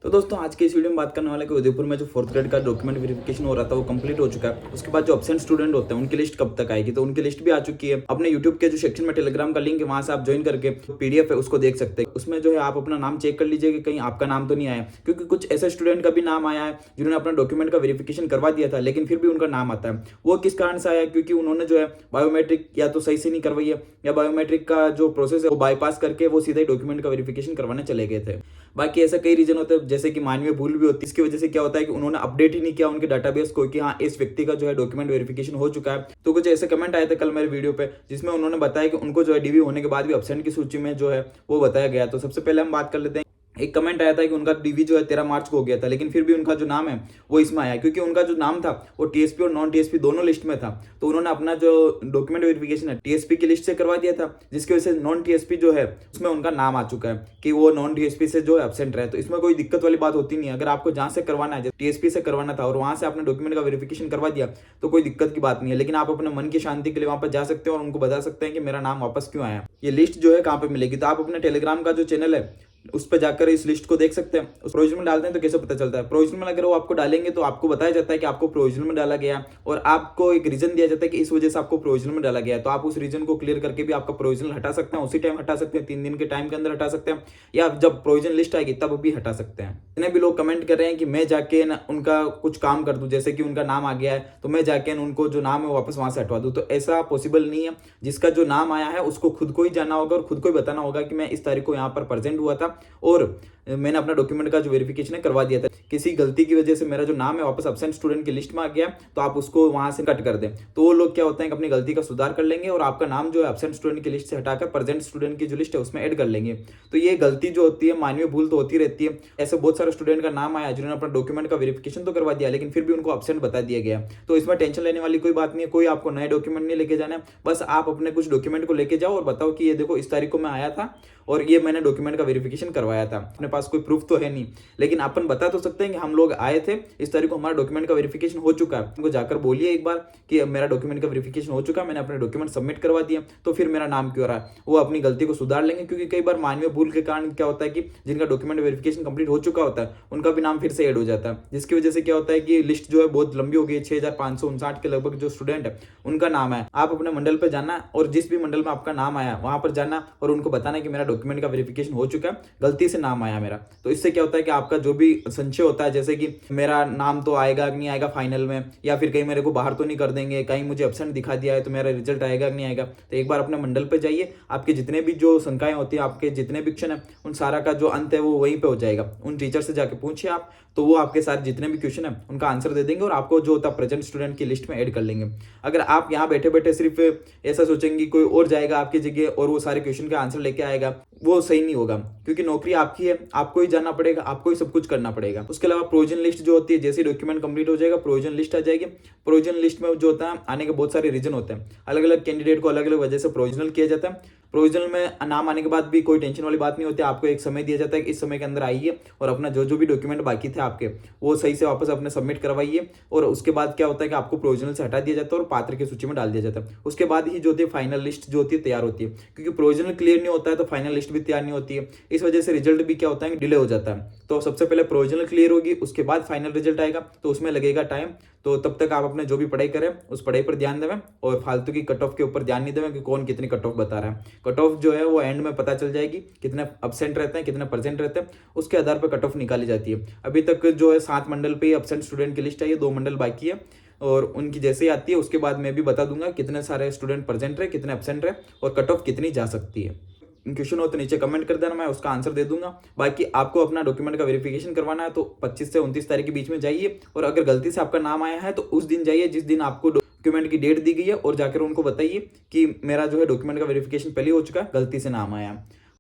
तो दोस्तों आज के इस वीडियो में बात करने वाला है कि उदयपुर में जो फोर्थ ग्रेड का डॉक्यूमेंट वेरिफिकेशन हो रहा था वो कंप्लीट हो चुका है। उसके बाद जो एब्सेंट स्टूडेंट होते हैं उनकी लिस्ट कब तक आएगी, तो उनकी लिस्ट भी आ चुकी है। अपने यूट्यूब के जो सेक्शन में टेलीग्राम का लिंक है वहां से आप ज्वाइन करके पीडीएफ है उसको देख सकते हैं। उसमें जो है आप अपना नाम चेक कर लीजिए कि कहीं आपका नाम तो नहीं आया, क्योंकि कुछ ऐसे स्टूडेंट का भी नाम आया है जिन्होंने अपना डॉक्यूमेंट का वेरिफिकेशन करवा दिया था लेकिन फिर भी उनका नाम आता है। वो किस कारण से आया, क्योंकि उन्होंने जो है बायोमेट्रिक या तो सही से नहीं करवाई है या बायोमेट्रिक का जो प्रोसेस है वो बाईपास करके वो सीधा ही डॉक्यूमेंट का वेरिफिकेशन करवाने चले गए थे। बाकी ऐसा कई रीजन होते हैं जैसे कि मानवीय भूल भी होती है। इसकी वजह से क्या होता है कि उन्होंने अपडेट ही नहीं किया उनके डाटाबेस को कि हाँ इस व्यक्ति का जो है डॉक्यूमेंट वेरिफिकेशन हो चुका है। तो कुछ ऐसे कमेंट आए थे कल मेरे वीडियो पे जिसमें उन्होंने बताया कि उनको जो है डीवी होने के बाद भी एब्सेंट की सूची में जो है वो बताया गया। तो सबसे पहले हम बात कर लेते हैं। एक कमेंट आया था कि उनका डीवी जो है 13 मार्च को हो गया था लेकिन फिर भी उनका जो नाम है वो इसमें आया, क्योंकि उनका जो नाम था वो टीएसपी और नॉन टीएसपी दोनों लिस्ट में था। तो उन्होंने अपना जो डॉक्यूमेंट वेरिफिकेशन है टीएसपी की लिस्ट से करवा दिया था, जिसकी वजह से नॉन टीएसपी जो है उसमें उनका नाम आ चुका है कि वो नॉन टीएसपी से जो है एब्सेंट रहे। तो इसमें कोई दिक्कत वाली बात होती नहीं है। अगर आपको जहां से करवाना है, टीएसपी से करवाना था और वहां से आपने डॉक्यूमेंट का वेरिफिकेशन करवा दिया तो कोई दिक्कत की बात नहीं है। लेकिन आप अपने मन की शांति के लिए वहां पर जा सकते हैं और उनको बता सकते हैं कि मेरा नाम वापस क्यों आया। ये लिस्ट जो है कहाँ पे मिलेगी, तो आप अपने टेलीग्राम का जो चैनल है उस पर जाकर इस लिस्ट को देख सकते हैं। उस प्रोविजनल में डालते हैं तो कैसे पता चलता है, प्रोविजनल में अगर वो आपको डालेंगे तो आपको बताया जाता है कि आपको प्रोविजनल में डाला गया और आपको एक रीजन दिया जाता है कि इस वजह से आपको प्रोविजनल में डाला गया है। तो आप उस रीजन को क्लियर करके भी आपका प्रोविजनल हटा सकते हैं, उसी टाइम हटा सकते हैं, 3 दिन के टाइम के अंदर हटा सकते हैं या जब प्रोविजन लिस्ट आएगी तब भी हटा सकते हैं। जितने भी लोग कमेंट कर रहे हैं कि मैं जाके उनका कुछ काम कर दूं, जैसे कि उनका नाम आ गया है तो मैं जाके उनको जो नाम है वापस वहां से हटवा दूं, तो ऐसा पॉसिबल नहीं है। जिसका जो नाम आया है उसको खुद को ही जाना होगा और खुद को ही बताना होगा कि मैं इस तारीख को यहाँ पर प्रेजेंट हुआ था और मैंने अपना डॉक्यूमेंट का जो वेरिफिकेशन है करवा दिया था। किसी गलती की वजह से मेरा जो नाम है वापस एब्सेंट स्टूडेंट की लिस्ट में आ गया तो आप उसको वहां से कट कर दें, तो वो लोग क्या होते हैं कि अपनी गलती का सुधार कर लेंगे और आपका नाम जो है एब्सेंट स्टूडेंट की लिस्ट से हटाकर प्रेजेंट स्टूडेंट की जो लिस्ट है उसमें ऐड कर लेंगे। तो ये गलती जो होती है, मानवीय भूल तो होती रहती है। ऐसे बहुत सारे स्टूडेंट का नाम आया जिन्होंने अपना डॉक्यूमेंट का वेरिफिकेशन तो करवा दिया लेकिन फिर भी उनको एब्सेंट बता दिया गया। तो इसमें टेंशन लेने वाली कोई बात नहीं है। कोई आपको नए डॉक्यूमेंट नहीं लेके जाना है, बस आप अपने कुछ डॉक्यूमेंट को लेके जाओ और बताओ कि ये देखो इस तारीख को मैं आया था और ये मैंने डॉक्यूमेंट का वेरिफिकेशन करवाया था। अपने पास कोई प्रूफ तो है नहीं लेकिन अपन बता तो सकते हैं कि हम लोग आए थे इस तारीख को, हमारा डॉक्यूमेंट का वेरिफिकेशन हो चुका है। उनको जाकर बोलिए एक बार कि मेरा डॉक्यूमेंट का वेरिफिकेशन हो चुका है, मैंने अपने डॉक्यूमेंट सबमिट करवा दिया, तो फिर मेरा नाम क्यों रहा है। वो अपनी गलती को सुधार लेंगे, क्योंकि कई बार मानवीय भूल के कारण क्या होता है कि जिनका डॉक्यूमेंट वेरिफिकेशन कंप्लीट हो चुका होता है उनका भी नाम फिर से ऐड हो जाता है, जिसकी वजह से क्या होता है कि लिस्ट जो है बहुत लंबी हो गई। 6559 के लगभग जो स्टूडेंट है उनका नाम है। आप अपने मंडल पर जाना और जिस भी मंडल में आपका नाम आया वहां पर जाना और उनको बताना कि मेरा डॉक्यूमेंट का वेरिफिकेशन हो चुका है, गलती से नाम आया मेरा। तो इससे क्या होता है कि आपका जो भी संशय होता है, जैसे कि मेरा नाम तो आएगा कि नहीं आएगा फाइनल में, या फिर कहीं मेरे को बाहर तो नहीं कर देंगे, कहीं मुझे एब्सेंट दिखा दिया है तो मेरा रिजल्ट आएगा कि नहीं आएगा, तो एक बार अपने मंडल पे जाइए। आपके जितने भी जो शंकाएं होती है, आपके जितने भी क्वेश्चन है उन सारा का जो अंत है वो वहीं पे हो जाएगा। उन टीचर से जाके पूछिए आप, तो वो आपके साथ जितने भी क्वेश्चन है उनका आंसर दे देंगे और आपको जो होता है प्रेजेंट स्टूडेंट की लिस्ट में ऐड कर लेंगे। अगर आप यहाँ बैठे बैठे सिर्फ ऐसा सोचेंगे कोई और जाएगा आपकी जगह और वो सारे क्वेश्चन का आंसर लेके आएगा, वो सही नहीं होगा, क्योंकि नौकरी आपकी है, आपको ही जाना पड़ेगा, आपको ही सब कुछ करना पड़ेगा। उसके अलावा प्रोविजन लिस्ट जो होती है, जैसे डॉक्यूमेंट कंप्लीट हो जाएगा प्रोविजन लिस्ट आ जाएगी। प्रोविजन लिस्ट में जो होता है आने के बहुत सारे रीजन होते हैं, अलग अलग कैंडिडेट को अलग अलग वजह से प्रोविजनल किया जाता है। प्रोविजनल में नाम आने के बाद भी कोई टेंशन वाली बात नहीं होती। आपको एक समय दिया जाता है कि इस समय के अंदर आइए और अपना जो जो भी डॉक्यूमेंट बाकी थे आपके वो सही से वापस अपने सबमिट करवाइए, और उसके बाद क्या होता है कि आपको प्रोविजनल से हटा दिया जाता है और पात्र की सूची में डाल दिया जाता है। उसके बाद ही जो होती है फाइनल लिस्ट जो होती है तैयार होती है, क्योंकि प्रोविजनल क्लियर नहीं होता है तो फाइनल लिस्ट भी तैयार नहीं होती है। इस वजह से रिजल्ट भी क्या होता है डिले हो जाता है। तो सबसे पहले प्रोविजनल क्लियर होगी, उसके बाद फाइनल रिजल्ट आएगा, तो उसमें लगेगा टाइम। तो तब तक आप अपने जो भी पढ़ाई करें उस पढ़ाई पर ध्यान देवें और फालतू की कट ऑफ के ऊपर ध्यान नहीं देवें कि कौन कितनी कट ऑफ बता रहा है। कट ऑफ जो है वो एंड में पता चल जाएगी, कितने एब्सेंट रहते हैं कितने प्रेजेंट रहते हैं, उसके आधार पर कट ऑफ निकाली जाती है। अभी तक जो है 7 मंडल पे एब्सेंट स्टूडेंट की लिस्ट आई है, 2 मंडल बाकी है और उनकी जैसे ही आती है उसके बाद मैं भी बता दूंगा कितने सारे स्टूडेंट प्रेजेंट रहे, कितने एब्सेंट रहे और कट ऑफ कितनी जा सकती है। क्वेश्चन हो तो नीचे कमेंट कर देना, मैं उसका आंसर दे दूंगा। बाकी आपको अपना डॉक्यूमेंट का वेरिफिकेशन करवाना है तो 25 से 29 तारीख के बीच में जाइए, और अगर गलती से आपका नाम आया है तो उस दिन जाइए जिस दिन आपको डॉक्यूमेंट की डेट दी गई है, और जाकर उनको बताइए कि मेरा जो है डॉक्यूमेंट का वेरिफिकेशन पहले हो चुका है, गलती से नाम आया।